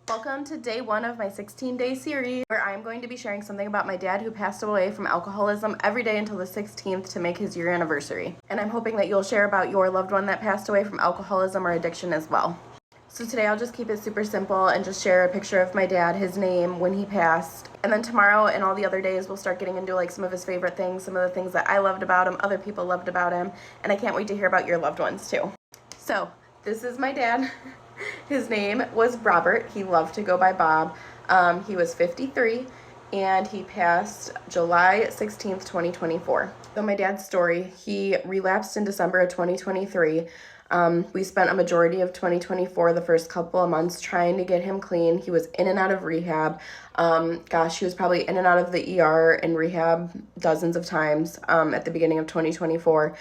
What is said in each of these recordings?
Welcome to day 1 of my 16-day series where I'm going to be sharing something about my dad who passed away from alcoholism every day until the 16th to make his year anniversary. And I'm hoping that you'll share about your loved one that passed away from alcoholism or addiction as well. So today I'll just keep it super simple and just share a picture of my dad, his name, when he passed. And then tomorrow and all the other days we'll start getting into like some of his favorite things, some of the things that I loved about him, other people loved about him, and I can't wait to hear about your loved ones too. So this is my dad. His name was Robert. He loved to go by Bob. He was 53 and he passed July 16th, 2024. So my dad's story, he relapsed in December of 2023. We spent a majority of 2024, the first couple of months, trying to get him clean. He was in and out of rehab. He was probably in and out of the ER and rehab dozens of times at the beginning of 2024.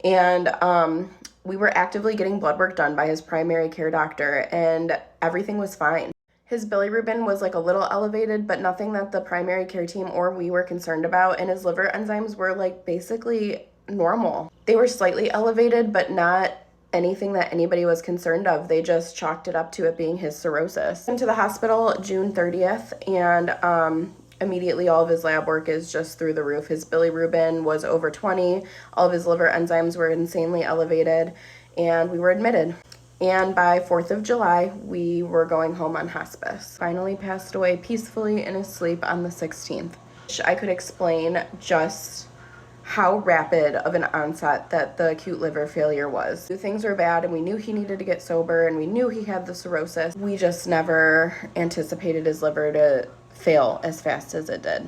And we were actively getting blood work done by his primary care doctor, and everything was fine. His bilirubin was like a little elevated, but nothing that the primary care team or we were concerned about, and his liver enzymes were like basically normal. They were slightly elevated, but not anything that anybody was concerned of. They just chalked it up to it being his cirrhosis. Went to the hospital June 30th, and immediately all of his lab work is just through the roof. His bilirubin was over 20, all of his liver enzymes were insanely elevated, and we were admitted. And by 4th of July, we were going home on hospice. Finally passed away peacefully in his sleep on the 16th. I could explain just how rapid of an onset that the acute liver failure was. Things were bad and we knew he needed to get sober and we knew he had the cirrhosis. We just never anticipated his liver to fail as fast as it did.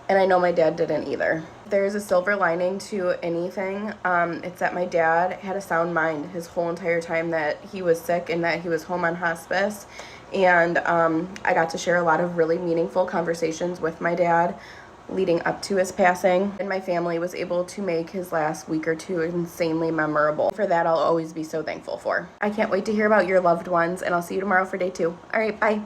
And I know my dad didn't either. There's a silver lining to anything. It's that my dad had a sound mind his whole entire time that he was sick and that he was home on hospice. And I got to share a lot of really meaningful conversations with my dad leading up to his passing, and my family was able to make his last week or two insanely memorable. For that, I'll always be so thankful for. I can't wait to hear about your loved ones, and I'll see you tomorrow for day 2. All right, bye.